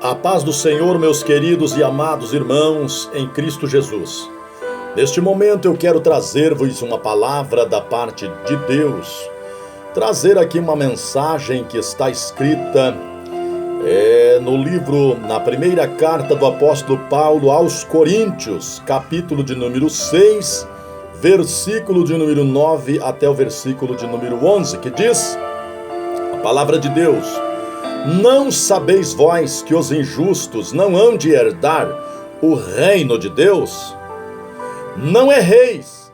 A paz do Senhor, meus queridos e amados irmãos em Cristo Jesus. Neste momento eu quero trazer-vos uma palavra da parte de Deus. Trazer aqui uma mensagem que está escrita no livro, na primeira carta do apóstolo Paulo aos Coríntios, capítulo de número 6, versículo de número 9 até o versículo de número 11, que diz a palavra de Deus: Não sabeis vós que os injustos não hão de herdar o reino de Deus? Não erreis,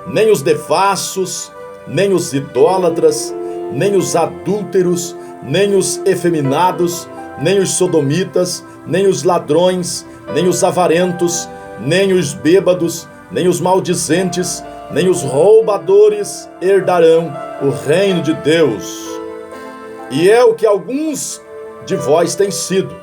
nem os devassos, nem os idólatras, nem os adúlteros, nem os efeminados, nem os sodomitas, nem os ladrões, nem os avarentos, nem os bêbados, nem os maldizentes, nem os roubadores herdarão o reino de Deus. E é o que alguns de vós têm sido,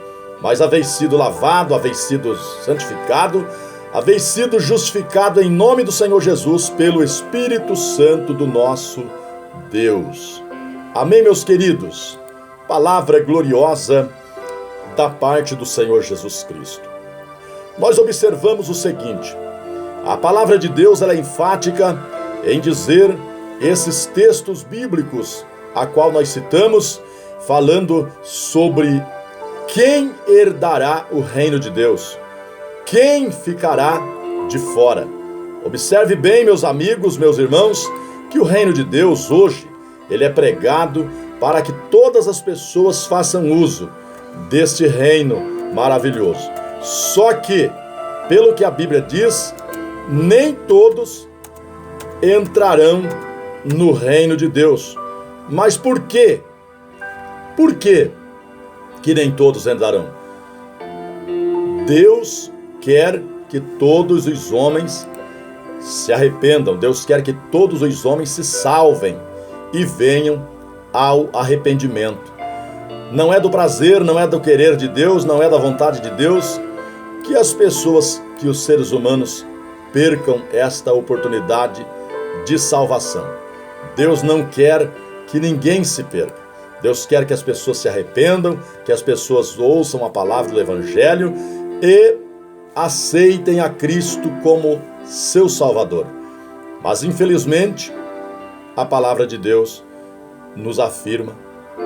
mas haveis sido lavado, haveis sido santificado, haveis sido justificado em nome do Senhor Jesus pelo Espírito Santo do nosso Deus. Amém, meus queridos? Palavra gloriosa da parte do Senhor Jesus Cristo. Nós observamos o seguinte: a palavra de Deus ela é enfática em dizer esses textos bíblicos a qual nós citamos, falando sobre quem herdará o reino de Deus, quem ficará de fora. Observe bem, meus amigos, meus irmãos, que o reino de Deus hoje, ele é pregado para que todas as pessoas façam uso deste reino maravilhoso. Só que, pelo que a Bíblia diz, nem todos entrarão no reino de Deus. Mas por quê? Por quê que nem todos entrarão? Deus quer que todos os homens se arrependam. Deus quer que todos os homens se salvem e venham ao arrependimento. Não é do prazer, não é do querer de Deus, não é da vontade de Deus que as pessoas, que os seres humanos percam esta oportunidade de salvação. Deus não quer que ninguém se perca. Deus quer que as pessoas se arrependam, que as pessoas ouçam a palavra do Evangelho e aceitem a Cristo como seu Salvador. Mas infelizmente, a palavra de Deus nos afirma,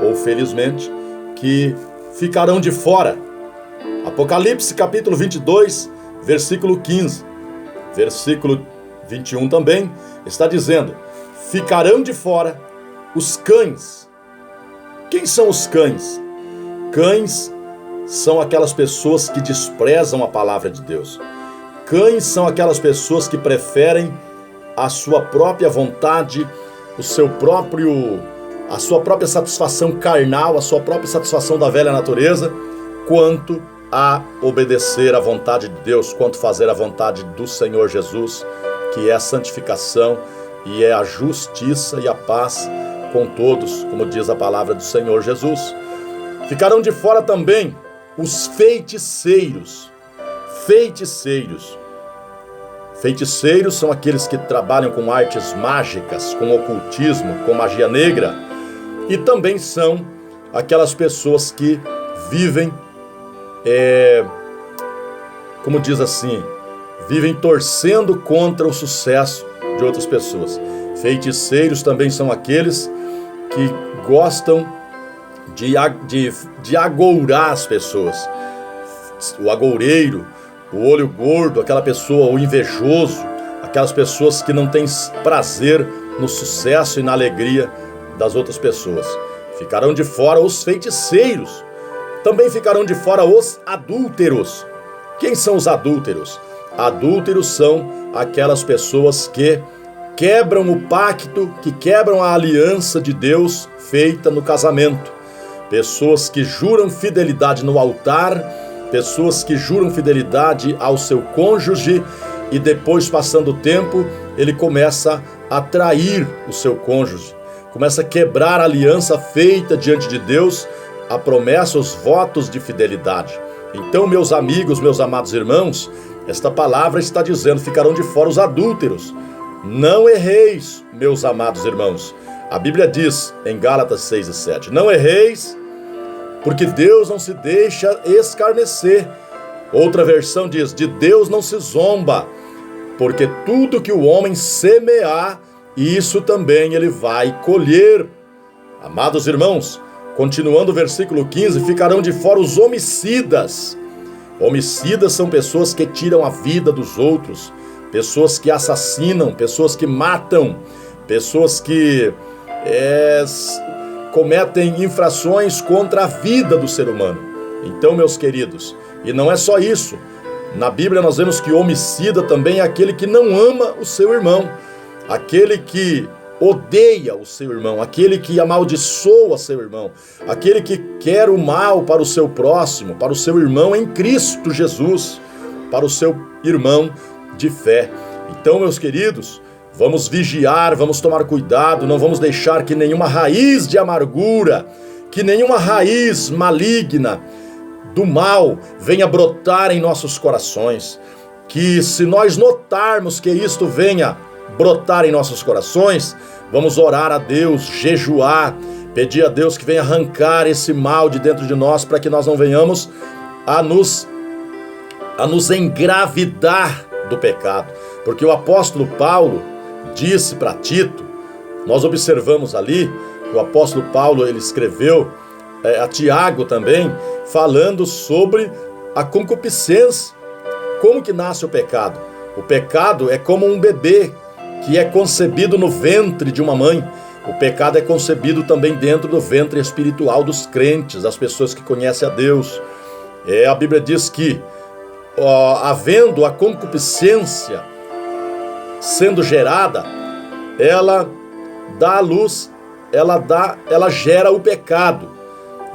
ou felizmente, que ficarão de fora. Apocalipse capítulo 22, versículo 15, versículo 21 também, está dizendo: ficarão de fora os cães. Quem são os cães? Cães são aquelas pessoas que desprezam a palavra de Deus. Cães são aquelas pessoas que preferem a sua própria vontade, a sua própria satisfação carnal, a sua própria satisfação da velha natureza, quanto a obedecer à vontade de Deus, quanto fazer a vontade do Senhor Jesus, que é a santificação e é a justiça e a paz com todos, como diz a palavra do Senhor Jesus. Ficarão de fora também os feiticeiros. Feiticeiros são aqueles que trabalham com artes mágicas, com ocultismo, com magia negra. E também são aquelas pessoas que vivem, como diz assim, vivem torcendo contra o sucesso de outras pessoas. Feiticeiros também são aqueles que gostam de agourar as pessoas. O agoureiro, o olho gordo, aquela pessoa, o invejoso, aquelas pessoas que não têm prazer no sucesso e na alegria das outras pessoas. Ficarão de fora os feiticeiros. Também ficarão de fora os adúlteros. Quem são os adúlteros? Adúlteros são aquelas pessoas que quebram o pacto, que quebram a aliança de Deus feita no casamento. Pessoas que juram fidelidade no altar, pessoas que juram fidelidade ao seu cônjuge e depois, passando o tempo, ele começa a trair o seu cônjuge, começa a quebrar a aliança feita diante de Deus, a promessa, os votos de fidelidade. Então, meus amigos, meus amados irmãos, esta palavra está dizendo: ficarão de fora os adúlteros. Não erreis, meus amados irmãos. A Bíblia diz em Gálatas 6 e 7, não erreis, porque Deus não se deixa escarnecer. Outra versão diz: de Deus não se zomba, porque tudo que o homem semear, isso também ele vai colher. Amados irmãos, continuando o versículo 15, ficarão de fora os homicidas. Homicidas são pessoas que tiram a vida dos outros, pessoas que assassinam, pessoas que matam, pessoas que cometem infrações contra a vida do ser humano. Então, meus queridos, e não é só isso. Na Bíblia nós vemos que homicida também é aquele que não ama o seu irmão, aquele que odeia o seu irmão, aquele que amaldiçoa seu irmão, aquele que quer o mal para o seu próximo, para o seu irmão em Cristo Jesus, para o seu irmão de fé. Então, meus queridos, vamos vigiar, vamos tomar cuidado, não vamos deixar que nenhuma raiz de amargura, que nenhuma raiz maligna do mal venha brotar em nossos corações. Que se nós notarmos que isto venha brotar em nossos corações, vamos orar a Deus, jejuar, pedir a Deus que venha arrancar esse mal de dentro de nós, para que nós não venhamos a nos engravidar do pecado. Porque o apóstolo Paulo disse para Tito, nós observamos ali, que o apóstolo Paulo ele escreveu a Tiago também, falando sobre a concupiscência. Como que nasce o pecado? O pecado é como um bebê que é concebido no ventre de uma mãe. O pecado é concebido também dentro do ventre espiritual dos crentes, das pessoas que conhecem a Deus. A Bíblia diz que, havendo a concupiscência sendo gerada, ela dá à luz, ela gera o pecado.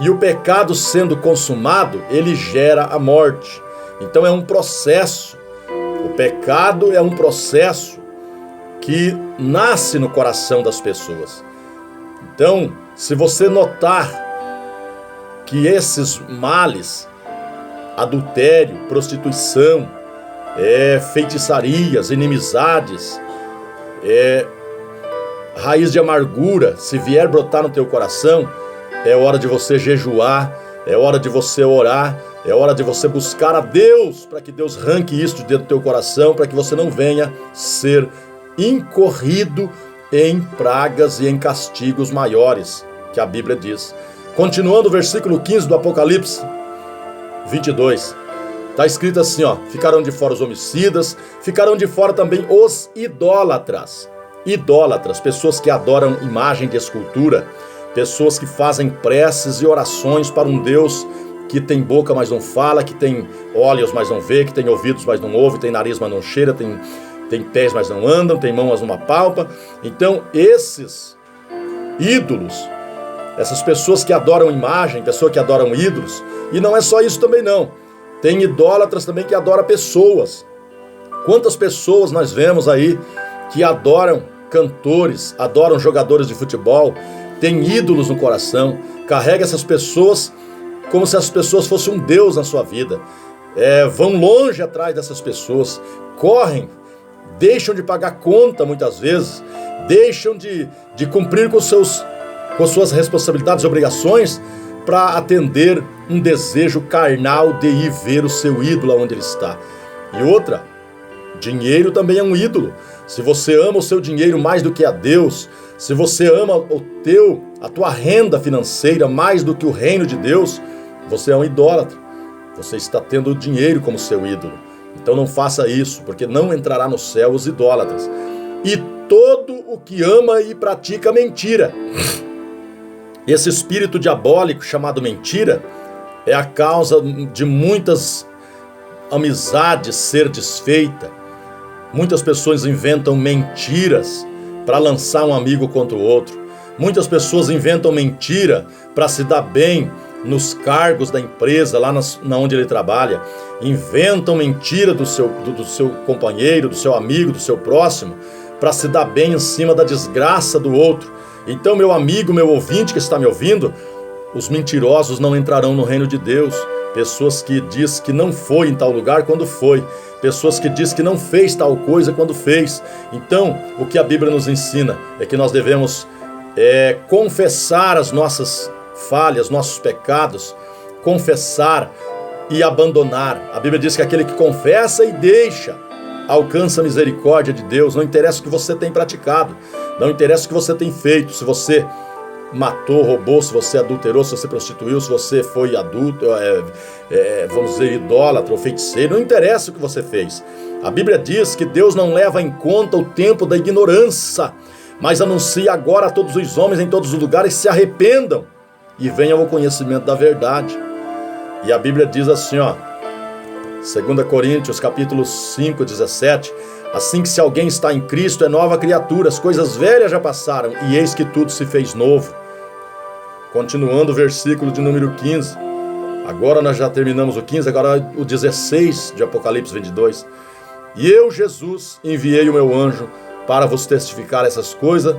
E o pecado sendo consumado, ele gera a morte. Então é um processo. O pecado é um processo que nasce no coração das pessoas. Então, se você notar que esses males, adultério, prostituição, feitiçarias, inimizades, raiz de amargura, se vier brotar no teu coração, é hora de você jejuar, é hora de você orar, é hora de você buscar a Deus, para que Deus arranque isso de dentro do teu coração, para que você não venha ser incorrido em pragas e em castigos maiores, que a Bíblia diz. Continuando o versículo 15 do Apocalipse 22, está escrito assim, ficarão de fora os homicidas, ficarão de fora também os idólatras. Idólatras, pessoas que adoram imagem de escultura, pessoas que fazem preces e orações para um Deus que tem boca, mas não fala, que tem olhos, mas não vê, que tem ouvidos, mas não ouve, tem nariz, mas não cheira, tem pés, mas não andam, tem mãos, mas não apalpam. Então, esses ídolos, essas pessoas que adoram imagem, pessoas que adoram ídolos, e não é só isso também não. Tem idólatras também que adoram pessoas. Quantas pessoas nós vemos aí que adoram cantores, adoram jogadores de futebol, tem ídolos no coração, carrega essas pessoas como se as pessoas fossem um Deus na sua vida, vão longe atrás dessas pessoas, correm, deixam de pagar conta muitas vezes, deixam de cumprir com suas responsabilidades e obrigações para atender um desejo carnal de ir ver o seu ídolo onde ele está. E outra, dinheiro também é um ídolo. Se você ama o seu dinheiro mais do que a Deus, se você ama a tua renda financeira mais do que o reino de Deus, você é um idólatra. Você está tendo o dinheiro como seu ídolo. Então não faça isso, porque não entrará no céu os idólatras. E todo o que ama e pratica mentira. Esse espírito diabólico chamado mentira é a causa de muitas amizades ser desfeitas. Muitas pessoas inventam mentiras para lançar um amigo contra o outro. Muitas pessoas inventam mentira para se dar bem nos cargos da empresa, lá na onde ele trabalha. Inventam mentira do seu companheiro, do seu amigo, do seu próximo, para se dar bem em cima da desgraça do outro. Então, meu amigo, meu ouvinte que está me ouvindo, os mentirosos não entrarão no reino de Deus. Pessoas que diz que não foi em tal lugar quando foi. Pessoas que diz que não fez tal coisa quando fez. Então, o que a Bíblia nos ensina é que nós devemos confessar as nossas falhas, nossos pecados, confessar e abandonar. A Bíblia diz que aquele que confessa e deixa alcança a misericórdia de Deus. Não interessa o que você tem praticado, não interessa o que você tem feito, se você matou, roubou, se você adulterou, se você prostituiu, se você foi adulto, vamos dizer, idólatra ou feiticeiro, não interessa o que você fez. A Bíblia diz que Deus não leva em conta o tempo da ignorância, mas anuncia agora a todos os homens em todos os lugares se arrependam e venham ao conhecimento da verdade. E a Bíblia diz assim, 2 Coríntios capítulo 5, 17, assim que se alguém está em Cristo é nova criatura, as coisas velhas já passaram e eis que tudo se fez novo. Continuando o versículo de número 15, agora nós já terminamos o 15, agora o 16 de Apocalipse 22. E eu, Jesus, enviei o meu anjo para vos testificar essas coisas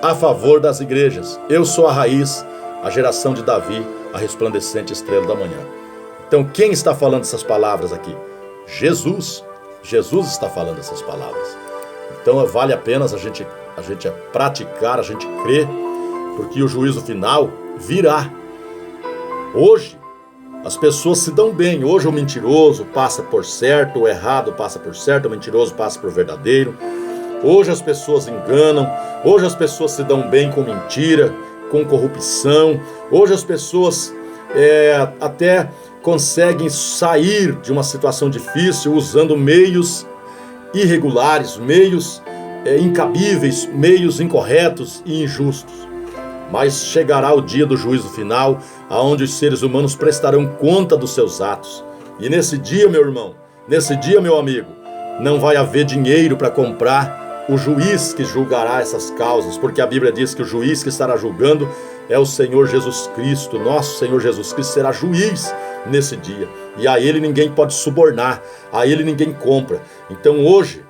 a favor das igrejas. Eu sou a raiz, a geração de Davi, a resplandecente estrela da manhã. Então, quem está falando essas palavras aqui? Jesus. Jesus está falando essas palavras. Então, vale a pena a gente praticar, a gente crer, porque o juízo final virá. Hoje, as pessoas se dão bem. Hoje o mentiroso passa por certo, o errado passa por certo, o mentiroso passa por verdadeiro. Hoje as pessoas enganam, hoje as pessoas se dão bem com mentira, com corrupção. Hoje as pessoas até conseguem sair de uma situação difícil usando meios irregulares, meios incabíveis, meios incorretos e injustos. Mas chegará o dia do juízo final, aonde os seres humanos prestarão conta dos seus atos. E nesse dia, meu irmão, nesse dia, meu amigo, não vai haver dinheiro para comprar o juiz que julgará essas causas, porque a Bíblia diz que o juiz que estará julgando é o Senhor Jesus Cristo. Nosso Senhor Jesus Cristo será juiz nesse dia. E a Ele ninguém pode subornar, a Ele ninguém compra. Então hoje,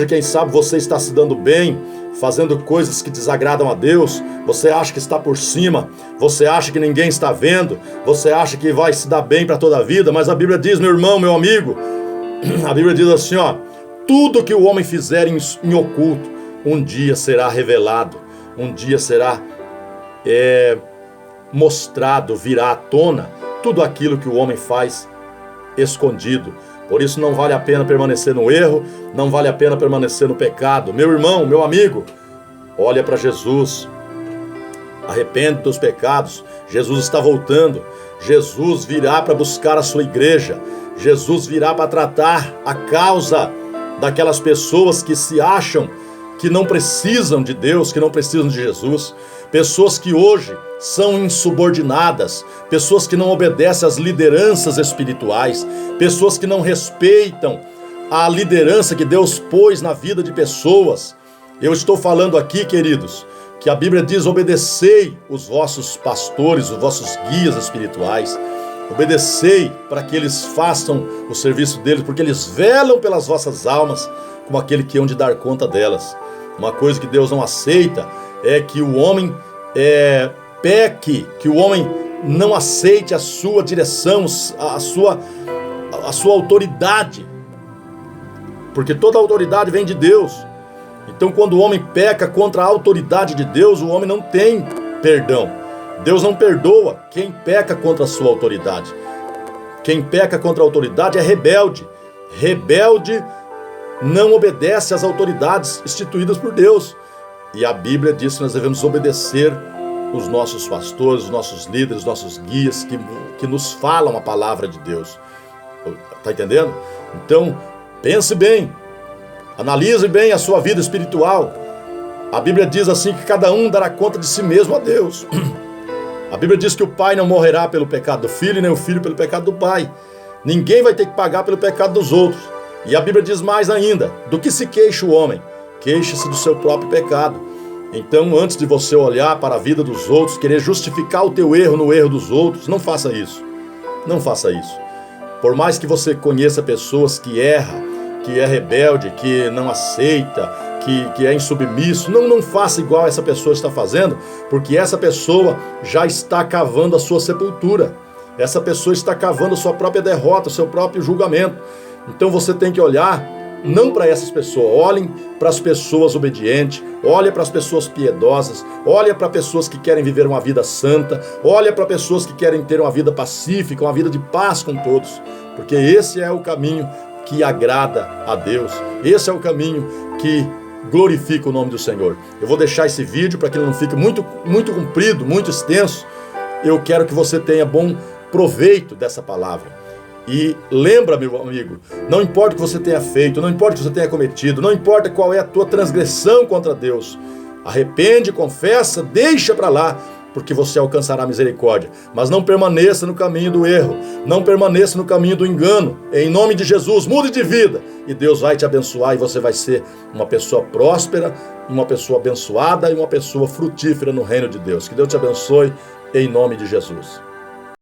quem sabe você está se dando bem, fazendo coisas que desagradam a Deus, você acha que está por cima, você acha que ninguém está vendo, você acha que vai se dar bem para toda a vida, mas a Bíblia diz, meu irmão, meu amigo, a Bíblia diz assim, tudo que o homem fizer em oculto, um dia será revelado, um dia será mostrado, virá à tona, tudo aquilo que o homem faz escondido. Por isso não vale a pena permanecer no erro, não vale a pena permanecer no pecado. Meu irmão, meu amigo, olha para Jesus, arrepende dos pecados, Jesus está voltando, Jesus virá para buscar a sua igreja, Jesus virá para tratar a causa daquelas pessoas que se acham que não precisam de Deus, que não precisam de Jesus, pessoas que hoje são insubordinadas, pessoas que não obedecem às lideranças espirituais, pessoas que não respeitam a liderança que Deus pôs na vida de pessoas. Eu estou falando aqui, queridos, que a Bíblia diz, obedecei os vossos pastores, os vossos guias espirituais, obedecei para que eles façam o serviço deles, porque eles velam pelas vossas almas como aquele que hão de dar conta delas. Uma coisa que Deus não aceita é que o homem peque, que o homem não aceite a sua direção, a sua autoridade, porque toda autoridade vem de Deus. Então quando o homem peca contra a autoridade de Deus, o homem não tem perdão. Deus não perdoa quem peca contra a sua autoridade. Quem peca contra a autoridade é rebelde. Rebelde não obedece às autoridades instituídas por Deus. E a Bíblia diz que nós devemos obedecer os nossos pastores, os nossos líderes, os nossos guias que nos falam a palavra de Deus. Está entendendo? Então, pense bem, analise bem a sua vida espiritual. A Bíblia diz assim que cada um dará conta de si mesmo a Deus. A Bíblia diz que o pai não morrerá pelo pecado do filho, nem o filho pelo pecado do pai. Ninguém vai ter que pagar pelo pecado dos outros. E a Bíblia diz mais ainda, do que se queixa o homem? Queixe-se do seu próprio pecado. Então, antes de você olhar para a vida dos outros, querer justificar o teu erro no erro dos outros, não faça isso. Não faça isso. Por mais que você conheça pessoas que erram, que é rebelde, que não aceita, que é insubmisso, não faça igual essa pessoa está fazendo, porque essa pessoa já está cavando a sua sepultura. Essa pessoa está cavando a sua própria derrota, o seu próprio julgamento. Então você tem que olhar não para essas pessoas. Olhem para as pessoas obedientes, olhem para as pessoas piedosas, olhem para pessoas que querem viver uma vida santa, olhem para pessoas que querem ter uma vida pacífica, uma vida de paz com todos, porque esse é o caminho que agrada a Deus, esse é o caminho que glorifica o nome do Senhor. Eu vou deixar esse vídeo para que ele não fique muito comprido, muito extenso. Eu quero que você tenha bom proveito dessa palavra. E lembra, meu amigo, não importa o que você tenha feito, não importa o que você tenha cometido, não importa qual é a tua transgressão contra Deus, arrepende, confessa, deixa para lá, porque você alcançará misericórdia. Mas não permaneça no caminho do erro, não permaneça no caminho do engano. Em nome de Jesus, mude de vida e Deus vai te abençoar e você vai ser uma pessoa próspera, uma pessoa abençoada e uma pessoa frutífera no reino de Deus. Que Deus te abençoe em nome de Jesus.